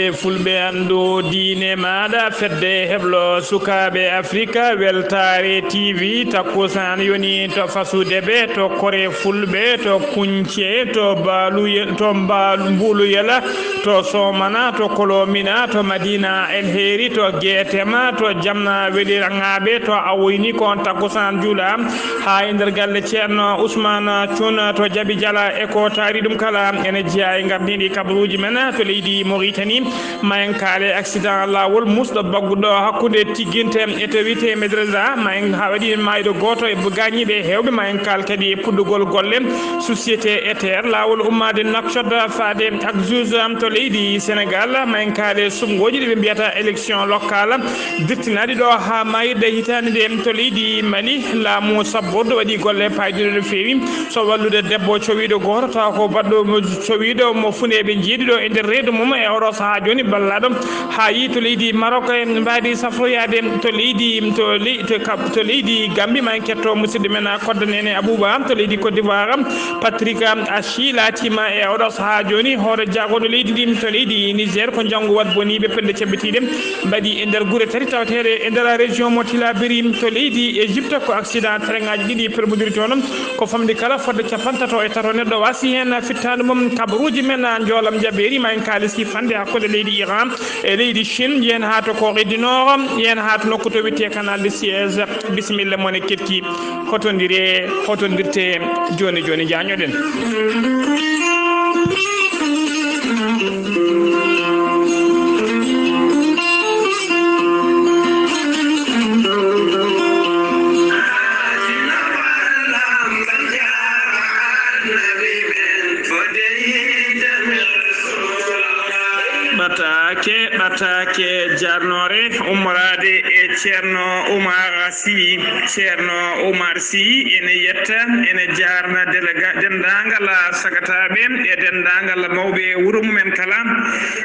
kore fulɓe andu diine maɗa fedde heblo sukaɓe africa weltare tv takkusan yoni to fasudeɓe to kore fulɓe to kunce to mbuluyela to somana to kolomina to madina el heeri to guetema to jamna weɗirangaɓe to awoyni kon takkusan juula ha e nder galle ceerno ousmane thioune to jaaɓi diala e ko taari ɗum kala ene jeeya e gardiniɗi kabaruji men to leydi Mauritanie mayen kaale accident lawol musɗo bagguɗo hakkude tigginte e to wiyete Medresa mayen ha waɗi mayɗo goto e gañiɓe hewɓe mayen kaal kadi puddugol golle société ETR lawol ummade Nouakchott faade ak juge to leydi Sénégal mayen kaale sumgoji ɗiɓe mbiyata élection locale dirtinaɗi ɗo ha mayirɗe hitande nde to leydi Mali laamu sabboɗo waɗi golle paydude no fewi so wallude debbo cowiɗo goto taw ko baɗɗo cowiɗo mo funeɓe jeeɗi ɗo e nder reedu mum e oɗo saaha joni ballaɗo ha yi to leydi Maroc en mbaadi safroyade to leydi to leydi Gambie ma en ketto musidɗo men kodde nene Abouba to leydi Côte d'Ivoire Patrick Achi latima e oɗo saaha joni hoore jagoɗo leydi ndi to leydi Niger ko janggo wat boniɓe pelle cebbitiɗe mbaɗi e nder guure tati taweteɗe e nder région mo Tillabéri to leydi Égypte ko accident train ngaji ɗiɗi permodiri toon ko famdi kala fodde capantato e tato neɗɗo wasi hen fittade mum kabaruji men joolam jaɓɓeri ma en kaalisi fande hakkude leydi Iran e leydi Chine yen ha to Corée du Nord yen ha to nokku to witte canal de Suez bisimilla mon e ketki hotondirte joni joni jañoɗen ɓatake jarnore ummorade e ceerno Oumar Sy ene yetta ene jarna dendagal sagataɓe e dendagal mawɓe wuuro mumen kala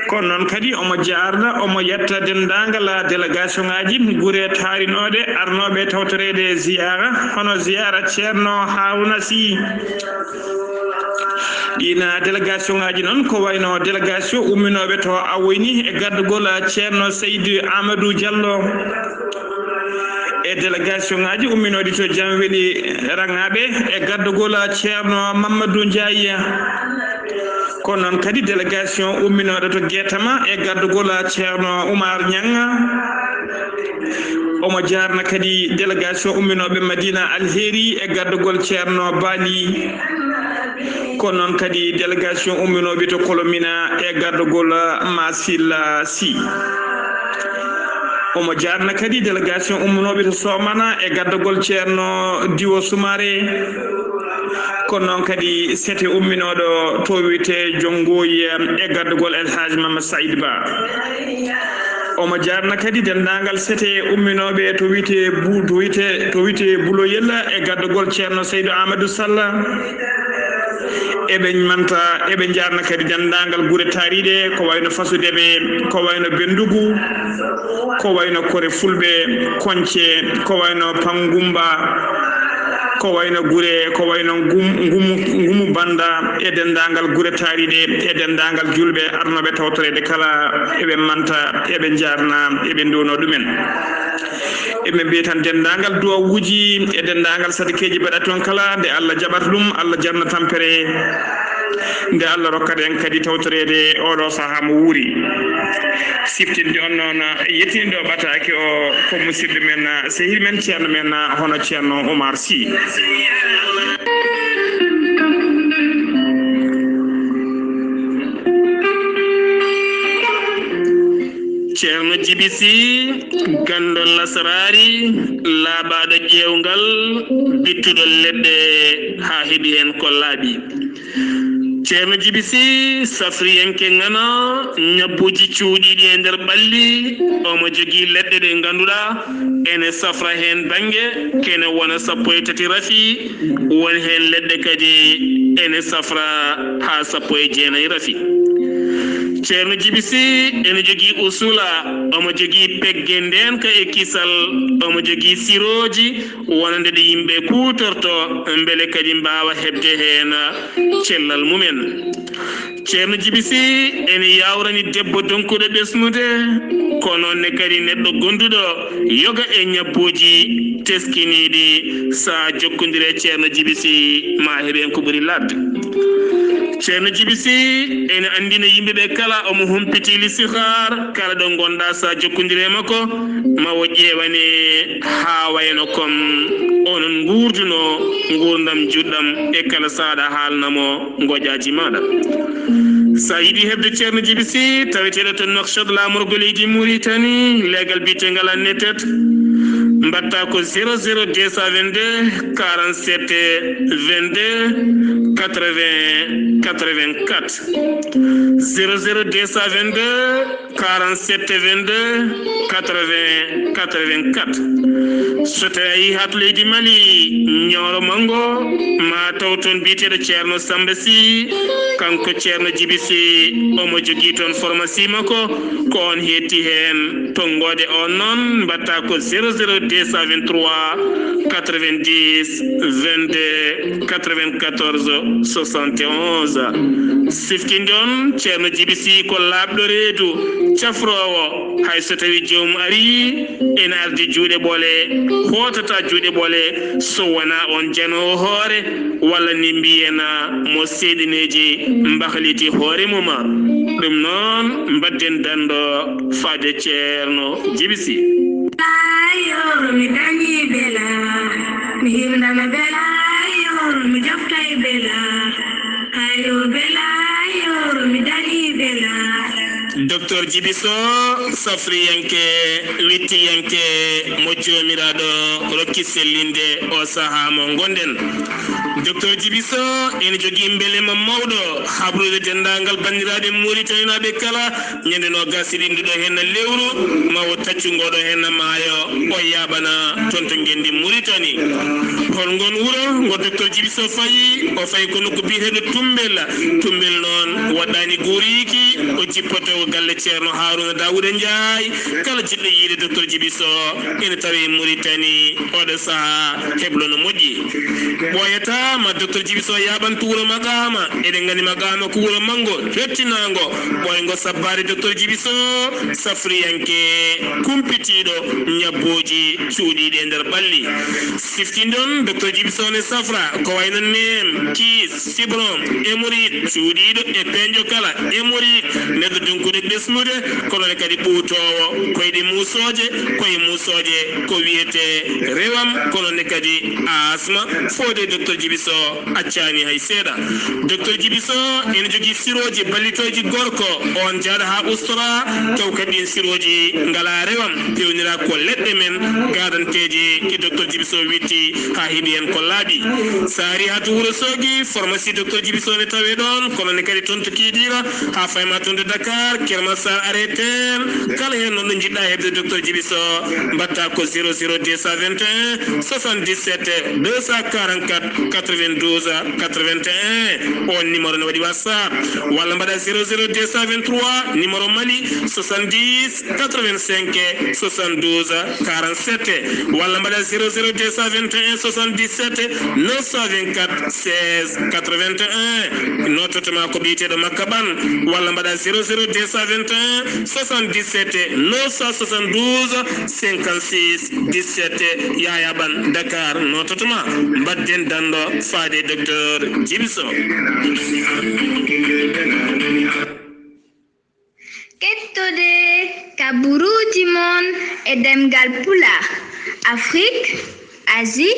kono noon kadi omo jarna omo yetta dendagal délégation ngaji guure tarinode arnoɓe tawtorede ziyara hono ziyara ceerno Harouna Sy ɗina délégation ngaji noon ko wayno délégation umminoɓe to awoyni e gaddugol ceerno Seydou Amadou Diallo e délégation ngaji umminoɗi to Jamweli rangaɓe e gaddugol ceerno Mamadou Ndiaye kono noon kadi délégation umminoɗo to Guetama e gaddugol ceerno Oumar Niang omo jarna kadi délégation umminoɓe Madina Alheri e gaddugol ceerno Bali kono noon kadi délégation umminoɓe to Kolomina e gardugol Masila Sy omo jarna kadi délégation umminoɓe to Somana e gardugol ceerno Diwo Soumaré kono noon kadi sete umminoɗo to wiyete Jongoy e gardugol El Hadj Mamadou Saïd Ba omo jarna kadi dendagal sete umminoɓe to wiyete Buloyel e gardugol ceerno Seydou Amadou Sall eɓe jarna kadi dendagal guure taariɗe ko wayno fasudeɓe ko wayno Bendugu ko wayno kore fulɓe konce ko wayno Pangumba ko wayno guure ko wayno ngumu banda e dendagal guure taariɗe e dendagal julɓe arnoɓe tawtorede kala eɓe manta eɓe jarna eɓe ndono ɗumen eɓe mbiya tan dendagal duwawuji e dendagal sadikeji mbaɗa toon kala nde Allah jaɓata ɗum Allah jarna tampere nde Allah rokkata en kadi tawtorede oɗo saaha mo wuuri siftinde on noon yettiniɗo ɓatake o ko musidɗo men sehil men ceerno men hono ceerno Oumar Sy ceerno Djiby Sy gandol lasarari laaɓaɗo ƴewgal bittuɗo leɗɗe ha heeɓi hen ko laaɓi ceerno Djiby Sy safriyenke ngana ñabbuji cuuɗiɗi e nder ɓalli omo jogui leɗɗe ɗe ganduɗa ene safra hen banggue kene wona 13 rafi won hen leɗɗe kadi ene safra ha 19 rafi ceerno jibisi ene jogii usula omo jogii peggenden ka e kisal omo jogii siroji wonande ɗe yimɓe kutorto mbele kadi mbawa hebde hen cellal mumen ceerno jibisi ene yawrani debbo donkuɗo ɓesnude ko noonne kadi neɗɗo gonduɗo yoga e ñabboji teskiniɗi sa jokkodire ceerno jibisi ma heɓen ko ɓuri ladde ceerno jibisi ene andina yimɓeɓe kala omo humpiti listihar kala ɗo gonɗa sa jokkodire makko mawo ƴewane ha wayno comme onon gurduno gurdam juɗɗam e kala saɗa haalnamo goƴaji maɗa sa yiɗi hebde ceerno jibisi taweteɗo to Nouakchott lamorgo leydi Mauritanie legal bitegal annetet mbatta ko 00 222 47 22 80 84 00 222 47 22 80 84 so tawi a yi hat leydi Mali ñoolo mango ma taw toon biteɗo ceerno Samba Sy kanko ceerno jibisi omo jogii toon pharmacie makko ko on hetti hen tongode on noon mbatta ko 00 223 90 22 94 71 siftinde on ceerno jibisi ko laaɓɗo reedu cafrowo hay so tawi joomum ari ene ardi juuɗe ɓoole hotata juuɗe ɓoole so wona on janowo hoore walla ni mbiyena mo seeɗineji mbahliti hoore muma ɗum noon mbadden dando faade ceerno jibisi ayo mi dañi bela mi hirnama bela ayo mi joftay bela ayo bela ayo mi dañi bela docteur Djibiso safriyanke wittiyanke mo joomiraɗo rokki sellinde o saaha mo gonden docteur Djibiso ene jogii mbelema mawɗo habrude dendagal bandiraɓe Mauritaniaɓe kala ñande no gasiɗinduɗo henna lewru mawo taccungoɗo henna maayo o yaɓana toon to gendi Mauritanie hol ngon wuuro ngo docteur Djibiso fayi o fayi ko nokku biyeteɗo tumbel noon waɗɗani guuriki o jippoto galle ceerno Harouna Daouda Ndiaye kala jiɗɗo yiide docteur Djibiso ene tawi Mauritanie oɗo saaha heblono moƴƴi ɓoyata ma docteur Djibiso yaɓantu wuuro Magama eɗen gandi Magama ko wuuro manggo hettinago ɓoygo sabbade docteur Djibiso safriyanke kumpitiɗo ñabboji cuuɗiɗe e nder ɓalli siftinde on docteur Djibiso ne safra ko wayno nem kiis fibron hémorroïde cuuɗiɗo e peñjo kala hémorroïde neɗɗo donkude ɓesnude kono kadi ɓuutowo koyɗe musoje ko wiyete rewam kono ne kadi asma fode docteur Djibiso accani hay seeɗa docteur Djibiso ene jogii siroji ballitoji gorko on jaaɗa ha ustora taw kadi en siroji ngala rewam pewnira ko leɗɗe men gadanteji ki docteur Djibiso witti ha heeɓi hen ko laaɓi saari ha to Wourossogui pharmacie docteur Djibiso ne tawe ɗon kono ne kadi toon to Kidira ha fayma toon de Dakar Kermassar arrêten kala hen noon ɗo jiɗɗa hebde docteur Djibiso mbatta ko 00 221 77 244 92 81 on numéro ne waɗi WhatsApp walla mbaɗa 00 223 numéro Mali 70 85 72 47 walla mbaɗa 00 221 77 924 16 81 nototoma ko ɓiyeteɗo Makka Ban walla mbaɗa 00 221 77 972 56 17 Yaya Ban Dakar nototoma mbadden dando faade docteur Djibiso kettude kaburuji mon e demgal pula Afrique, Asie,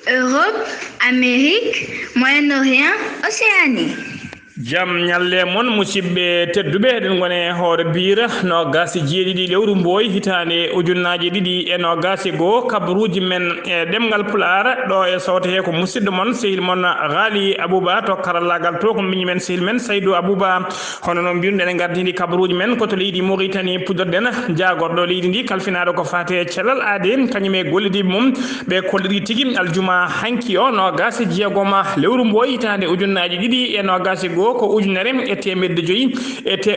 Europe, Amérique, Moyen-Orient, Océanie. jam ñalle mon musidɓe tedduɓe eɗen gone hoore bira no gasi jeeɗiɗi lewru mboy hitande ujunnaji ɗiɗi e no gasi goo kabaruji men e ɗemgal pulara ɗo e sawte he ko musidɗo mon sehil mon Ghali Abouba to karallagal to ko miñi men sehil men Saydou Abouba hono noon mbiyuno ɗen gardidi kabaruji men koto leydi Mauritanie pudorɗen jagorɗo leydi ndi kalfinaɗo ko fate cellal aade kañum e gollidiɓe mum ɓe kolliri tigui aljuma hanki o no gasi jeegoma lewru mboy hitande ujunnaji ɗiɗi e no gasi goo o ko ujunere e temedde joyi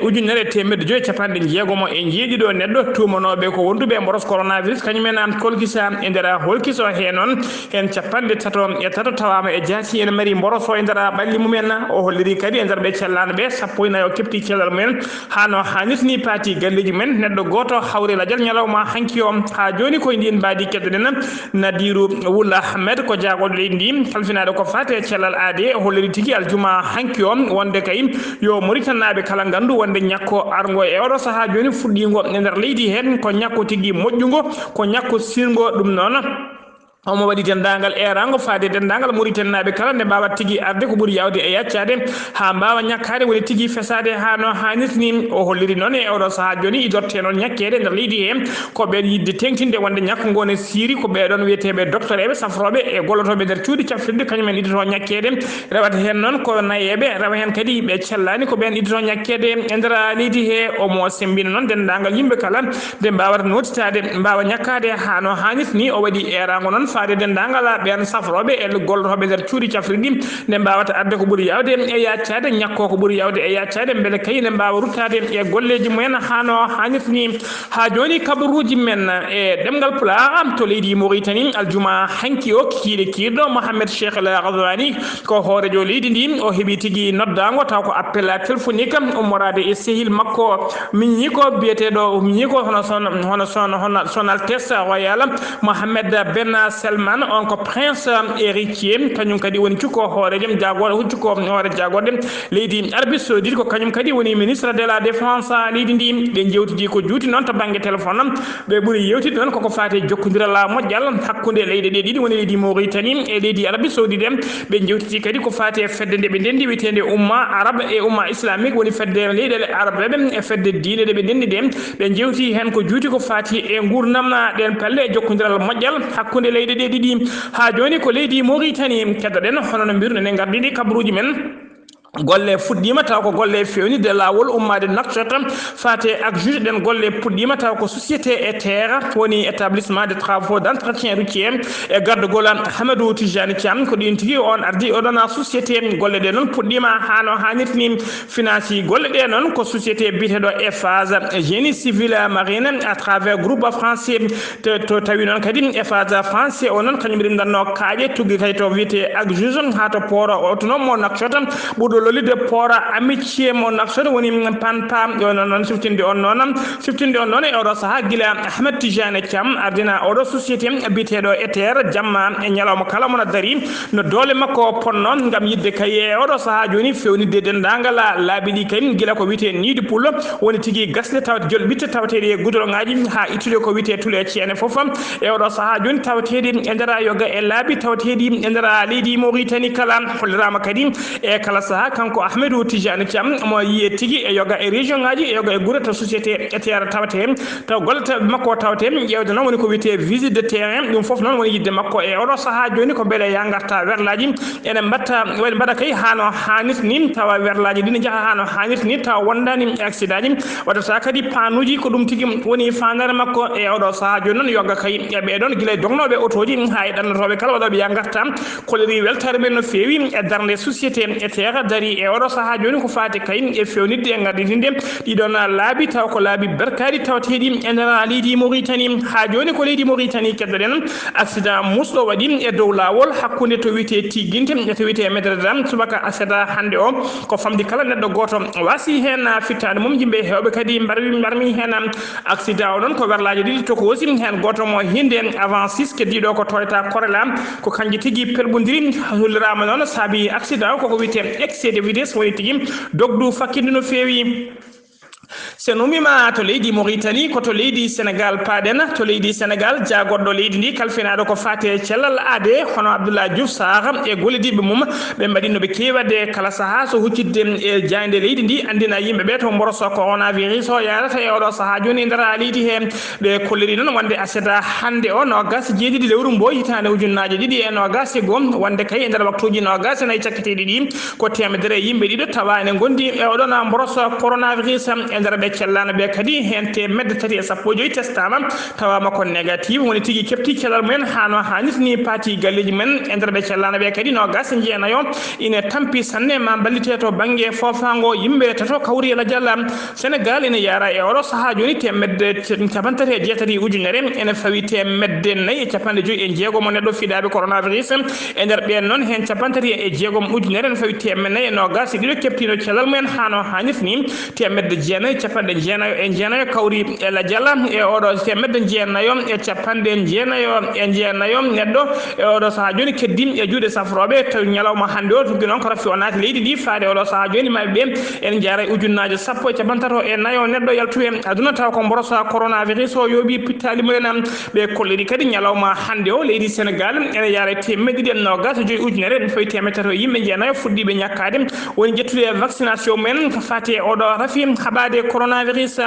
ujunere e temedde joyi capanɗe jeegomo e jeeɗiɗo neɗɗo tumanoɓe ko wonduɓe mboros coronavirus kañumen kolkisa e nder holkiso he noon hen capanɗe tato tawama e jaati ene mari mboroso e nder ɓalli mumen o holliri kadi e nder ɓe cellano ɓe sappo e nayo kepti cellal mumen hano hannitni paati galleji men neɗɗo goto hawre ladial ñalawma hanki o ha joni koye ndin mbaadi keddoɗen Nadiru Wulla Ahmed ko jaagoɗo leydi ndi kalfinaɗo ko fate cellal aade o holliri tigui aljuma hanki o wonde kay yo Mauritanaɓe kala gandu wonde ñakko argo e oɗo saaha joni fuɗɗigo e nder leydi hen ko ñakko tigui moƴƴugo ko ñakko sirgo ɗum noon omo waɗi dendagal erango faade dendagal Mauritanaɓe kala nde mbawa tigui arde ko ɓuuri yawde e yaccade ha mbawa ñakkade woni tigui fesade ha no hannitni o holliri noon e oɗo saaha joni idorte noon ñakkede nder leydi he ko ɓen yidde tengtinde wonde ñakko ngo ne siiri ko ɓeɗon wiyeteɓe docteur eɓe safroɓe e gollotoɓe nder cuuɗi cafrirde kañumen iddoto ñakkede rewata hen noon ko nayeɓe rewa hen kadi ɓe cellani ko ɓen iddoto ñakkede e nder leydi he omo sembina noon dendagal yimɓe kala nde mbawata notitade mbawa ñakkade ha no hannitni o waɗi erango noon faade dendagal ɓen safroɓe e gollotoɓe nder cuuɗi cafrirɗi nde mbawata arde ko ɓuuri yawde e yaccade ñakko ko ɓuuri yawde e yaccade beele kay ne mbawa ruttade e golleji mumen hano hannitni ha joni kabaruji men e ɗemgal pulaar to leydi Mauritanie aljuma hanki o kikiɗe kiɗɗo Mohamed Cheikh El Ghazouani ko hoorejo leydi ndi o heeɓi tigui noddago taw ko appel téléphonique ummorade e sehil makko miñi ko biyeteɗo miñi ko hono son altesse royal Mohamed Ben Salman on ko prince héritier kañum kadi woni cukko hoorejo jagoɗo cukko hoore jagoɗe leydi Arabie Saoudite ko kañum kadi woni ministre de la défense leydi ndi ɓe jewtidi ko juuti noon to banggue téléphone ɓe ɓuuri yewtide noon koko fate jokkodiral moƴƴal hakkude leyɗe ɗe ɗiɗi woni leydi Mauritanie e leydi Arabie Saoudite ɓe jewtidi kadi ko fate fedde nde ɓe ndendi wiyetede umma arabe e umma islamique woni fedde leyɗele arabeɓe e fedde diine ɗe ɓe ndendi ɗe ɓe jewti hen ko juuti ko fati e gurdam ɗen pelle e jokkodiral moƴƴal hakkude leyɗe ɗe ɗiɗi ha joni ko leydi Mauritanie keddoɗen hono no mbirno en gardini kabaruji men golle fuɗɗima taw ko golle fewnide lawol ummade Nouakchott fate ak juge ɗen golle puɗɗima taw ko société et terre woni établissement de travaux d'entretien routier e gardugol Hamadou Tijani Thiam ko ɗin tigui on ardi oɗon société golle ɗe noon puɗɗima hano hannitni finance golle ɗe noon ko société biteɗo Eiffage génie civil marine à travers groupe français to tawi noon kadi Eiffage français o noon kañum rindanno kaaƴe tugui kay to wiyete ak juge ha to port autonome mo Nouakchott ɓuurɗo lolide port amitié mo Nouakchott woni panpa non siftinde on noon e oɗo saaha guila Ahmed Tijani Thiam ardina oɗo société biteɗo ETR jamma e ñalawma kala mona dari no doole makko ponno gam yidde kay e oɗo saaha joni fewnide dendagal laabi ɗi kay guila ko wiyete niidi pullo woni tigui gasde tawde jolɓitte tawateɗe e gudoroŋaji ha ittude ko wiyete tule ceene foof e oɗo saaha joni tawateɗi e nder yoga e laabi tawateɗi e nder leydi Mauritanie kala hollirama kadi e kala saaha kanko Ahmedou Tijani Thiam mo yiye tigui e yoga e région ngaji e yoga e guura to société ETR tawate taw gollata makko tawate ƴewde noon woni ko wiyete visite de terrain ɗum foof noon woni yidde makko e oɗo saaha joni ko beele ya garta werlaji ene mbaɗa kay hano hannitni tawa werlaji ɗi ne jaaha hano hannitni tawa wondani accident ji waɗata kadi panuji ko ɗum tigui woni fandare makko e oɗo saaha joni noon yoga kay e ɓeɗon guila e dognoɓe auto ji ha e ɗannotoɓe kala waɗoɓe ya garta koleri weltare men no fewi e darde société ETR dari e oɗo saaha joni ko fati kay e fewnidde e garditinde ɗiɗon laabi taw ko laabi berkadi tawateɗi e nder leydi Mauritanie ha joni ko leydi Mauritanie keddoɗen accident musɗo waɗi e dow lawol hakkude to wiyete Tiguinte e to wiyete Medredam subaka accident hande o ko famdi kala neɗɗo goto wasi hen fittade mum yimɓe hewɓe kadi mbarmi hen accident o noon ko werlaji ɗiɗi to ko wosi hen goto mo hinde avant 6 keddiɗo ko Toyota Corolla ko kanji tigui pelɓodiri hollirama noon saabi accident o koko wiyete excès de vitesse woni tigui dogdu fakkinde no fewi sen umima to leydi Mauritanie ko to leydi Sénégal paaɗen to leydi Sénégal jaagoɗɗo leydi ndi kalfinaɗo ko fate cellal aade hono Abdoulaye Diouf Sarr e gollidiɓe mum ɓe mbaɗino ɓe kewade kala saaha so huccidde e jayde leydi ndi andina yimɓeɓe to mboroso coronavirus o yarata e oɗo saaha joni e nder leydi he ɓe kolliri noon wonde accident hande o nogas jeeɗiɗi lewru mbo hitande ujunnaje ɗiɗi e nogas e goom wonde kay e nder waktuji nogas e nayyi cakketeɗi ɗi ko temedere yimɓe ɗiɗo tawa ene gondi e oɗon mboroso coronavirus e nder ɓe cellana be kadi hente medde tati e sappo joyi testama tawama ko négative woni tigi kepti celal men hano hanit ni parti galleji men e nder be cellana be kadi no gas jeenayo ine tampi sanne ma ballite to bangue fofango yimbe tato kawri la jalla Sénégal ene yara e oro saha joni temedde capantati e jeetati ujunere ene fawi temedde nayi e capande joyi e jeegom neddo fidabe coronavirus e nder ben non hen capantati e jeegom ujunere ene fawi temedde no gas dido keptino celal men hano hanit ni temedde jeenayi capande jeenayo e jeenayo kawri e la jalla e odo temedde jeenayo e capande jeenayo e jeenayo neddo e odo saha joni keddim e juude safrobe taw nyalawma hande o tugi non ko rafi onati leydi ndi faade odo saha joni mabbe en jaara ujunnaaje sappo e capantato e nayo neddo yaltu en aduna taw ko mborosa coronavirus o yobi pittali mumen be kolleri kadi nyalawma hande o leydi Sénégal ene yaara temedde den no gas joyi ujunere en fawi temetato yimbe jeenayo fuddibe nyakade woni jettude vaccination men ko fati odo rafi habade coronavirus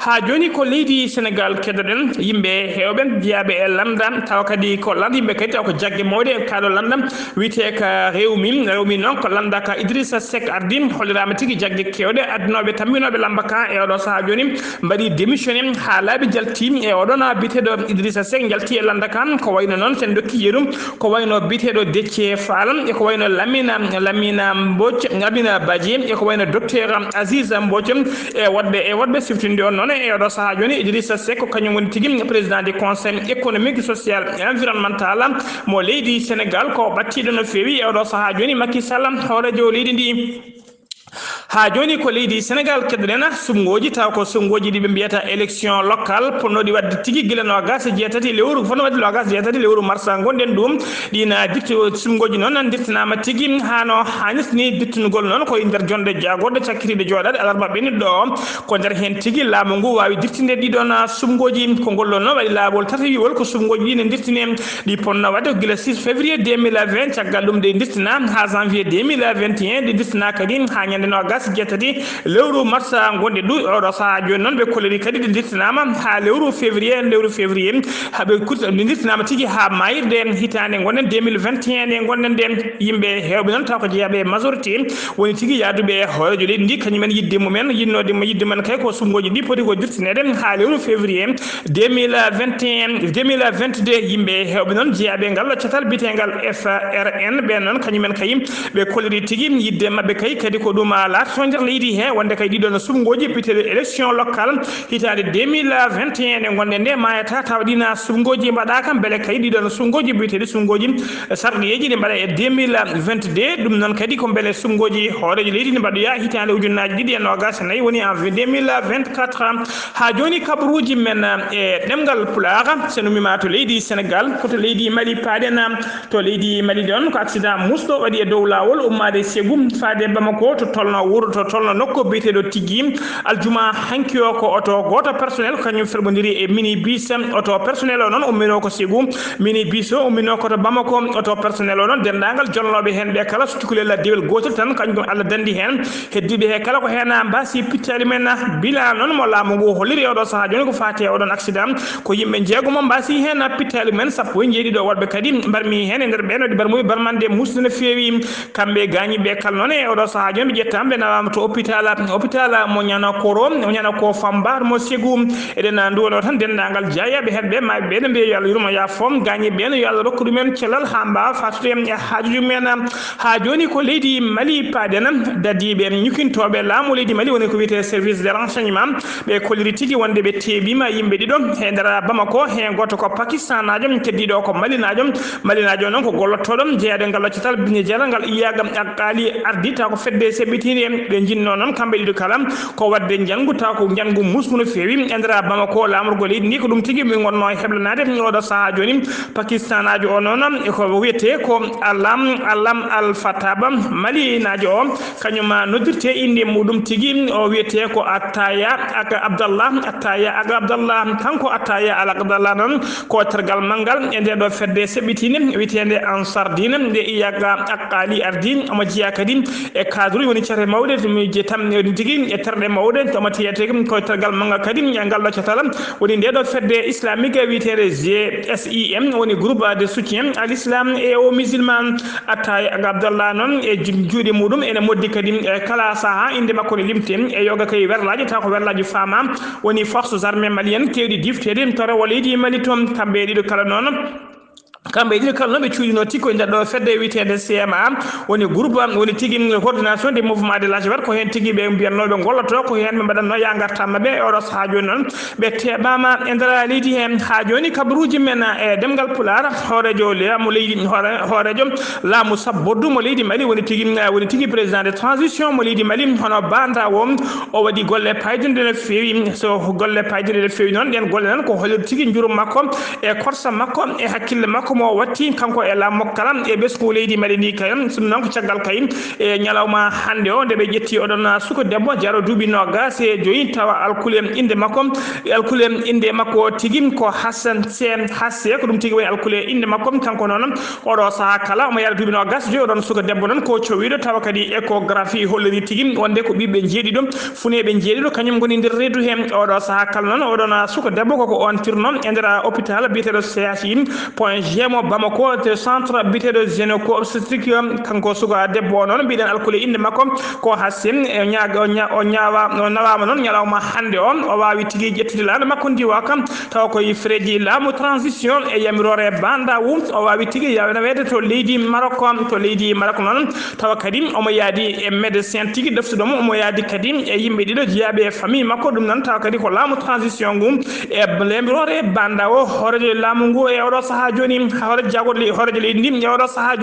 ha joni ko leydi Sénégal keddoden yimbe hewben biyabe e landa taw kadi ko landa yimbe kadi taw ko jagge mawde kaado landa wite ka rewmi non ko landa ka Idrissa Seck ardim hollirama tigi jagge kewde adnobe tambinobe lambaka e odo saha joni mbadi démissionné ha laabi jalti e odo na bitedo Idrissa Seck jalti e landa kan ko wayno non sen dokki yerum ko wayno bitedo Déthié Fall e ko wayno Lamina Mbodj Lamina Badji e ko wayno docteur Aziz Mbodj e wadbe siftinde on non e odo saha joni Idrissa Seck ko kanyum woni tigi président du conseil économique social et environnemental mo leydi Sénégal ko battido no fewi e odo saha joni Macky Sall horejo leydi ndi ha joni ko leydi Sénégal keddoɗena sumgoji taw ko sumgoji ɗi ɓe mbiyata élection locale ponnoɗi wadde tigui guila no gas jeetati lewru fono wadde no gas jeetati lewru mars gonɗen ɗum ɗina dirto sumgoji noon dirtanama tigui hano hanitni dirtunugol noon koye nder jonde jagorɗo cakkiriɗe joɗade alarba ɓenniɗo ɗo ko nder hen tigui laamu ngu wawi dirtinde ɗiɗon sumgoji ko gollon noon waɗi laawol tata wiwol ko sumgoji ɗi ne dirtine ɗi ponno wadde guila 6 février 2020 caggal ɗum ɗe dirtina ha janvier 2021 ɗi dirtina kadi ha ñande no gas jeetati lewru mars gonde du oɗo saha joni noon ɓe kolleri kadi ɗe dirtinama ha lewru février haɓe kurta ɗe dirtinama tigui ha mayirde hitande gonɗen 2021 nde gonɗen nden yimɓe hewɓe noon taw ko jeeyaɓe majorité woni tigui yaaduɓe hoorejo leydi ndi kañumen yidde mumen yidde men kay ko sumgoji ɗi poti ko dirtinede ha lewru février 2022 yimɓe hewɓe noon jeeyaɓe ngal loccatal bitegal FRN ɓe noon kañumen kay ɓe kolleri tigui yidde mabɓe kay kadi ko ɗum laata to nder leydi he wonde kay ɗiɗon sumgoji biteɗe élection locale hitande 2021 nde gonɗen nde mayata taw ɗina sumgoji mbaɗaka beele kay ɗiɗon sumgoji biteɗe sumgoji sarɗiyeji ɗi mbaɗa e 2022 ɗum noon kadi ko beele sumgoji hoorejo leydi ndi mbaɗoya hitande ujunnaji ɗiɗi e nogas nayyi woni en 2024 ha joni kabaruji men e ɗemgal pulaar so numima to leydi Sénégal koto leydi Mali paaɗen to leydi Mali ɗon ko accident musɗo waɗi e dow lawol ummade Ségou faade Bamako to tolno wuro to tolno nokko biteɗo tigui aljuma hanki o ko oto goto personnel kañum ferɓodiri e mini bus oto personnel o noon ummino ko Ségou mini bus o ummino koto Bamako oto personnel o noon dendagal jonnoɓe hen ɓe kala so cukalel dewel gotel tan kañum Allah dandi hen heddiɓe he kala ko hen mbasi pittali men bilan noon mo laamu ngu holliri oɗo saaha joni ko fati oɗon accident ko yimɓe jeegomo mbasi hen pittali men sappo e jeeɗiɗo woɗɓe kadi mbarmi hen e nder ɓenoɗe barmuɓe barmande musde no fewi kamɓe gañiɓe kala noon e oɗo saaha joni ɓe ƴetta ɓe nawama to hôpital mo Nianakoro mo Nianako Fambar mo Ségou eɗen nduwono tan dendagal jeeyaɓe heɓɓe maɓe ɓe ne mbiya yo Allah yurmo ya foom gañiɓe no yo Allah rokku ɗumen cellal ha mbawa fatude e haajuji mumen ha joni ko leydi Mali paaɗen dadiɓe ñukintoɓe laamu leydi Mali woni ko wiyete service de renseignement ɓe kolliri tigui wonde ɓe teɓima yimɓe ɗiɗo e nder Bamako he goto ko Pakistan najo keddiɗo ko malinajo noon ko gollottoɗo jeeyade ngal loccatal biñe jeeral ngal iyaga alkali ardi taw ko fedde seɓɓitinde ɓe jinno noon kamɓe ɗiɗo kala ko wadde janggu taw ko janggu musgu no fewi e nder Bamako lamorgo leydi ndi ko ɗum tigui ɓe gonno e heblanade oɗo saaha joni Pakistan najo o noon eko wiyete ko Alam Al Fataba Mali najo o kañum noddirte inde muɗum tigui o wiyete ko Attaya aka Abdallah kanko Attaya Al Abdallah noon ko tergal mangal e nde ɗo fedde seɓɓitinde wiyetede Ansar Dine nde iyaga alkali ardi omo jeeya kadi e cadre woni ceete mawɗe mawde mi jetam tigi e terde mawde to mati yete ko tergal manga kadi ngal la talam woni ndedo fedde islamique witere GSIM woni groupe de soutien à l'islam et aux musulmans atay Abdallah non e juude mudum ene moddi kadi kala saha inde makko limten e yoga kay werlaji ta ko werlaji fama woni forces armées maliennes kewdi diftede tore walidi mali tom kambe dido kala non kambe di kala no be cuudino tiko e do fedde witede CMA woni groupe woni tigi coordination des mouvements de la jeunesse ko hen tigi be biyannobe golloto ko hen be badanno ya garta mabbe e oros ha joni non be tebama e ndara leydi hen ha joni kabruji men e demgal pular horejo laamu leydi horejo laamu sabboddu mo leydi Mali woni tigi président de transition mo leydi Mali hono banda wom o wadi golle paydinde no fewi so golle paydinde no fewi non den golle non ko holir tigi njurum makko e korsa makko e hakkille makko mo watti kanko e la mokkalam e besku leydi Mali ni kayam sun non ko ciagal kayim e nyalawma hande o de be jetti odon suko debbo jaro dubi no gase joyi tawa alkulem inde makko alkulem inde makko tigim ko Hassan Sen Hasse ko dum tigi way alkule inde makko kanko non odo saha kala mo yara dubi no gas joyi odon suko debbo non ko cowido tawa kadi échographie holliri tigim wonde ko bibbe jeedi dum funebe jeedi do kanyum goni der redu hen odo saha kala non odon suko debbo ko on tirnon e ndera hôpital bitedo CHI point mo Bamako te centre bitedo gynéco obstétrique kanko suga debbo non biiden alkule inde makko ko Hassim nyaaga o nyaawa no nawama non nyalawma hande on o wawi tigi jettide laana makko ndiwa kam taw ko yifreji laamu transition e yamirore banda wu o wawi tigi yawna wede to leydi Maroc non taw kadi omo yaadi e médecin tigi deftudo mo omo yaadi kadi e yimbe dido jiabe famille makko dum non taw kadi ko laamu transition gum e yamirore banda o horejo laamu ngu e odo saha joni hore jagorli horejo leydi ndim yawdo saha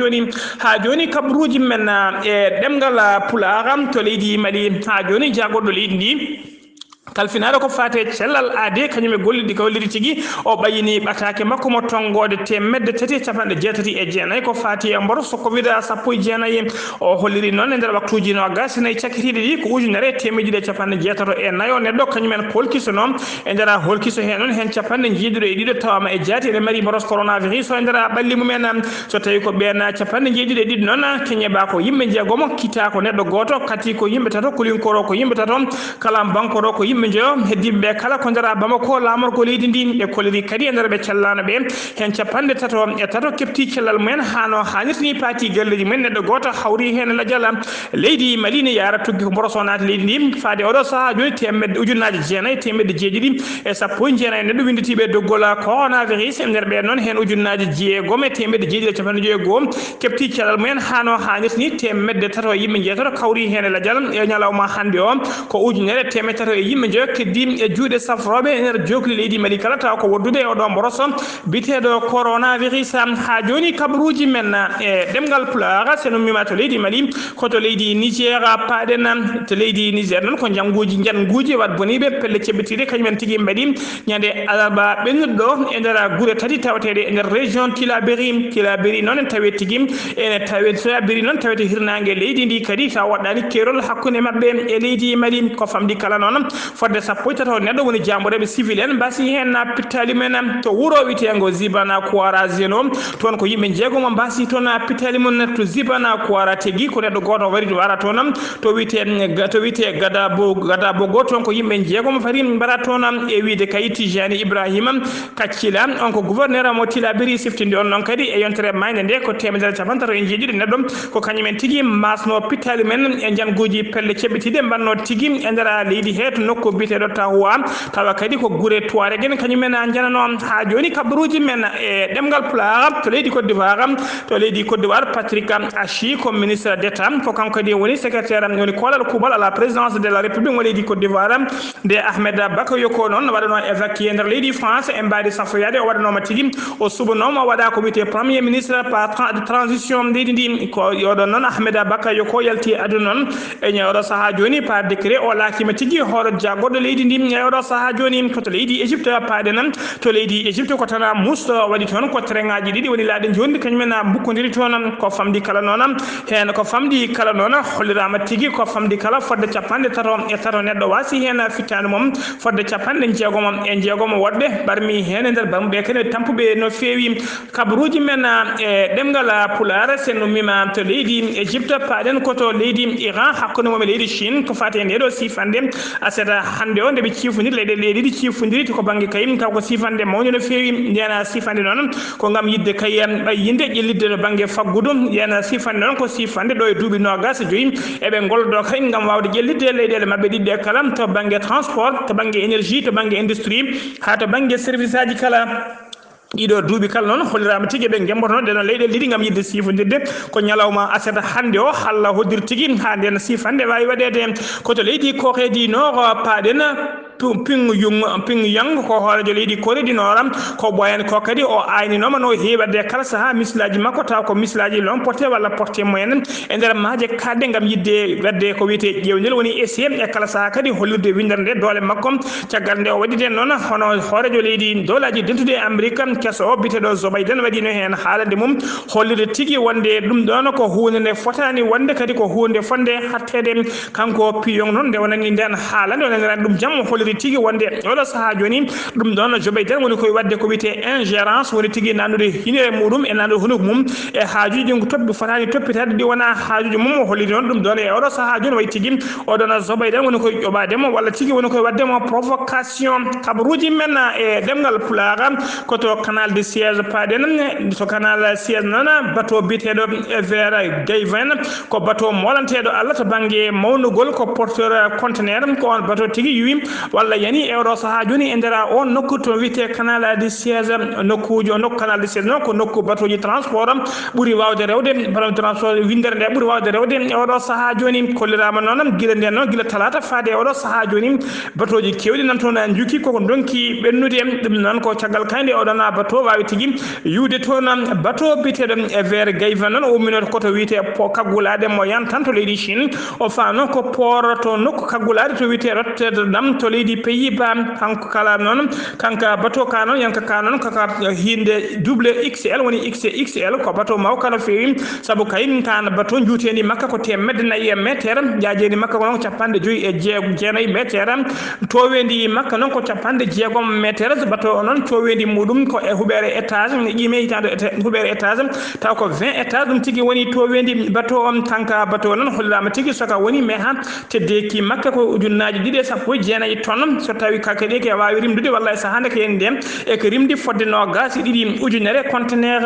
joni kabruji men e demgal pularam to leydi Mali ha joni jagordo leydi ndi kalfinare ko fate cellal ade kanyum e gollidi ko holliri tigi o bayini batake makko mo tongode temedde tati capande jeetati e jeenay ko fati e mboro so ko wida sappo e jeenay o holliri non e nder waktuji no gasina e cakritide di ko ujunere temeji de capande jeetato e nayo neddo kanyum en kolkiso non e nder holkiso hen non hen capande jeedido e dido tawama e jaati e mari moros coronavirus o nder balli mumen so tawi ko bena capande jeedido e dido non kenye ba ko yimbe jeegomo kita ko neddo goto kati ko yimbe tato kulinkoro ko yimbe tato kala bankoro ko yimbe jo heddibe kala ko ndara Bamako lamor ko leydi ndi e koliri kadi e ndar be cellana be hen capande tato e tato kepti cellal men hano hanirni parti galleji men neddo goto hawri hen la jala leydi Mali ne yara tuggi ko borosonat leydi ndi faade odo saha joni temedde ujunaji jeenay temedde jeejidi e sappo jeenay neddo winditibe doggola coronavirus e nder be non hen ujunaji jeegom e temedde jeejidi capande jeegom kepti cellal men hano hanirni temedde tato yimbe jeetato kawri hen la jala e nyalawma hande o ko ujunere temedde tato e yimbe keddim e juude safrobe ener jokli leydi Mali kala taw ko woddude o do mboroso bitedo coronavirus ha joni kabruji men e demgal pulaara seno mimato leydi Mali ko to leydi Niger paaden to leydi Niger non ko janguji wat bonibe pelle cebitide kanyum tigi mbadi nyande alaba benuddo e ndara gure tati tawtede e région Tilaberi non tawe tigi e tawe Tilaberi non tawete hirnange leydi ndi kadi ta wadani kerol hakkunde mabbe e leydi Mali ko famdi kala non fodde sappo tato neddo woni jamborebe civil en basi hen na pitali men to wuro witengo Zibana Kuara zeno ton ko yimbe jeego mo basi ton na pitali mon to Zibana Kuara tegi ko neddo goto wari wara tonam to wite gadabo goto ko yimbe jeego mo farim baratonam e wiide Kayiti Jani Ibrahima Kacila on ko gouverneur mo Tilaberi siftinde on non kadi e yontere mayne nde ko temedere capantaro en jeejide neddo ko kanyumen tigi masno pitali men e janguji pelle cebitide banno tigi e ndara leydi heto nokko bitedo tawa tawa kadi ko gure toare gen kanyumen janano ha joni kabruji men e demgal pulaar to leydi Côte d'Ivoire Patrick Achi ko ministre d'état ko kanko kadi woni secrétaire woni kolal kubal à la présidence de la république mo leydi Côte d'Ivoire de Ahmed Bakayoko non wadano évacuer nder leydi France e mbaadi safoyade o wadano ma tigi o subonoma wada ko wite premier ministre par transition leydi ndi ko yodo non Ahmed Bakayoko yalti aduna non e nyawdo saha joni par décret o laaki ma tigi horo ja goddo leydi ndi e oɗo saha joni ko to leydi Égypte paade nan to leydi Égypte ko tana musto waɗi toon ko tereŋaji ɗiɗi woni laaɗe jondi kañumen bukkodiri toon ko famdi kala noon hen ko famdi kala noon hollirama tigui ko famdi kala fodde capanɗe tato neɗɗo wasi hen fittade mum fodde capanɗe jeegom woɗɓe barmi hen e nder bamɓe kene tampuɓe no fewi kabaruji men e ɗemgal pular sen ummima to leydi Égypte paɗen koto leydi Iran hakkude mum e leydi Chine ko fate ndeɗo sifande aseta hande o ndeɓe cifodiri leyɗe ɗiɗi cifodiri ko banggue kayim taw ko sifande mawde no fewi ndena sifande noon ko gam yidde kay yinde ƴellidde to banggue faggudu ndena sifande noon ko sifande ɗo e duuɓi 25 eɓe gollodo kay gam wawde ƴellidde leyɗele mabɓe ɗiɗɗe kala to banggue transport to banggue énergie to banggue industrie ha to banggue service aji kala ɗiɗo duuɓi kala noon hollirama tigui ɓe gemboto noon ɗeno leyɗele ɗiɗi gam yidde sifodirde ko ñalawma aseta hande o halla hoddir tigui ha nden sifande wawi waɗede koto leydi kokeedi noro paɗen Pyongyang ko horejo leydi Corée du Nord ko ɓoyan ko kadi o ayninoma no heɓade kala saaha missilaji makko taw ko missilaji long porté walla porté moyenne e nder maaje kadde gam yidde wadde ko wiyete ƴewdel woni essai e kala saaha kadi hollirde windere nde doole makko caggal nde o waɗi den noon hono horejo leydi dolaji dentude Amérique kesso o biteɗo Joe Biden waɗino hen haalande mum hollirde tigui wonde ɗum ɗon ko hunde nde fotani wonde kadi ko hunde fonde hattede kanko Pyongyang noon nde wonani nden haalande wonani ɗum jamma hollirde tigui wonde oɗo saaha joni ɗum ɗon Joe Biden woni koye wadde ko wiyete ingérence woni tigui nannude hinire muɗum e nannude hunuko mum e haajuji ɗi toppi fotani toppitade ɗi wona haajuji mum o holliri noon ɗum ɗon e oɗo saaha joni wayi tigui oɗon Joe Biden woni koye ƴoɓademo walla tigui woni koye waddemo provocation kabaruji men e ɗemgal pulaga koto canal de Suez paɗen to canal Suez noon bateau biteɗo vers Gayven ko bateau molanteɗo Allah to banggue mawnugol ko porteur conteneur ko on bateau tigui yuwi walla yani e oɗo saaha joni e nder on nokku to wiyete canal de Suez nokkuji o nokku canal de Suez noon ko nokku bateau ji transport ɓuuri wawde rewde bateau transport windere nde ɓuuri wawde rewde e oɗo saaha joni kollirama noon guila nden noon guila talata faade e oɗo saaha joni bateau ji kewɗi nan toon jukki koko donki ɓennude ɗum noon ko caggal kayde oɗon bateau wawi tigui yude toon bateau biteɗo e vers Gayven noon o umminoto koto wiyete kaggulade mo yan tan to leydi Chine o fa noon ko port to nokku kaggulade to wiyete Rotterdam to leydi Pays-Bas kanko kala noon kanka bateau ka noon yanka ka noon kaka hinde double XL woni XXL ko bateau mawka no fewi saabu kayim tan bateau juutendi makka ko temedde nayyi e métre jaajendi makka ko noon ko capanɗe joyyi e jeenayyi métre towendi makka noon ko capanɗe jeegom métre bateau o noon towendi muɗum ko e huɓere étage ƴiime hitande huɓere étage taw ko 20 étage ɗum tigui woni towendi bateau on tanka bateau noon hollirama tigui soka woni mais ha teddeki makka ko ujunnaji ɗiɗi e sappo e jeenayyi tonnes so tawi kakeɗe ke wawi rimdude walla e sahande ko yen nden e ko rimdi fodde no gasi ɗiɗi ujunere conteneur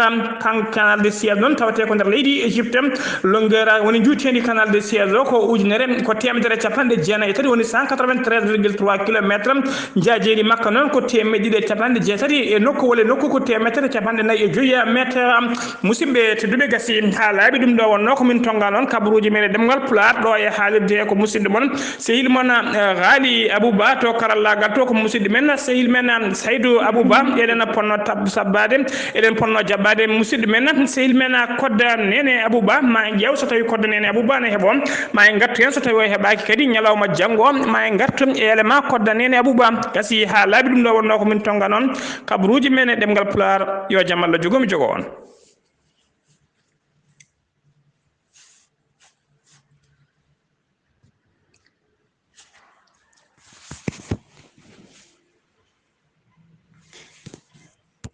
canal de Suez noon tawate ko nder leydi Égypte longueur woni juutendi canal de Suez o ko ujunere ko temedere capanɗe jeenayyi tati woni 193,3 kilométre jaajeji makka noon ko temedde ɗiɗi e capanɗe jeetati e nokku wole nokku ko temedere capanɗe nayyi e joyyi métre musidɓe tedduɓe gasi ha laaɓi ɗum ɗo wonno komin tonga noon kabaruji meɗe ɗemgal pular ɗo e haalirde ko musidɗo moon sehil moon Ghali Abouba to karallagal to ko musidɗo men sehil men Saydou Abouba eɗen ponno sabbade eɗen ponno jaɓɓade musidɗo men sehil men kodda nene Abouba ma en ƴeew so tawi kodda nene Abouba ne heeɓo ma en gartu hen so tawi o heeɓaki kadi ñalawma janggo ma en gartu e élément kodda nene Abouba gasi ha laaɓi ɗum ɗo wonno komin tonga noon kabaruji men e ɗemgal pular yo jaam Allah jogomi jogo on.